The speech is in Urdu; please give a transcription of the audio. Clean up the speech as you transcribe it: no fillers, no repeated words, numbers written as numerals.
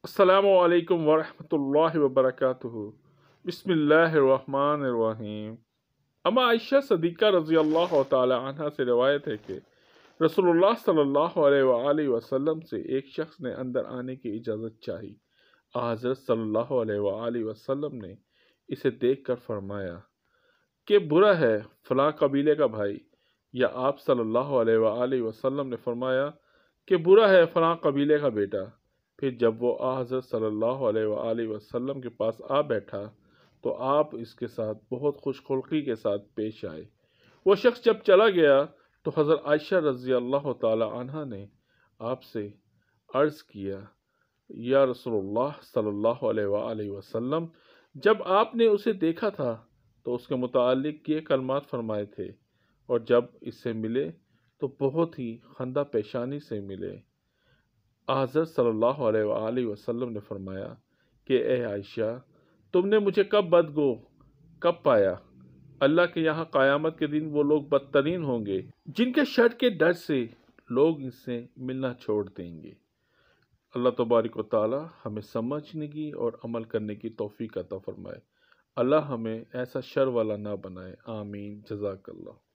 السلام علیکم ورحمۃ اللہ وبرکاتہ۔ بسم اللہ الرحمن الرحیم۔ اما عائشہ صدیقہ رضی اللہ تعالی عنہ سے روایت ہے کہ رسول اللہ صلی اللہ علیہ وآلہ وسلم سے ایک شخص نے اندر آنے کی اجازت چاہی۔ حضرت صلی اللہ علیہ وآلہ وسلم نے اسے دیکھ کر فرمایا کہ برا ہے فلاں قبیلے کا بھائی، یا آپ صلی اللہ علیہ وآلہ وسلم نے فرمایا کہ برا ہے فلاں قبیلے کا بیٹا۔ پھر جب وہ حضرت صلی اللہ علیہ وآلہ وسلم کے پاس آ بیٹھا تو آپ اس کے ساتھ بہت خوش خلقی کے ساتھ پیش آئے۔ وہ شخص جب چلا گیا تو حضرت عائشہ رضی اللہ تعالی عنہ نے آپ سے عرض کیا، یا رسول اللہ صلی اللہ علیہ وآلہ وسلم، جب آپ نے اسے دیکھا تھا تو اس کے متعلق یہ کلمات فرمائے تھے، اور جب اس سے ملے تو بہت ہی خندہ پیشانی سے ملے۔ حضرت صلی اللہ علیہ وآلہ وسلم نے فرمایا کہ اے عائشہ، تم نے مجھے کب پایا؟ اللہ کے یہاں قیامت کے دن وہ لوگ بدترین ہوں گے جن کے شر کے ڈر سے لوگ ان سے ملنا چھوڑ دیں گے۔ اللہ تبارک و تعالی ہمیں سمجھنے کی اور عمل کرنے کی توفیق عطا فرمائے۔ اللہ ہمیں ایسا شر والا نہ بنائے، آمین۔ جزاک اللہ۔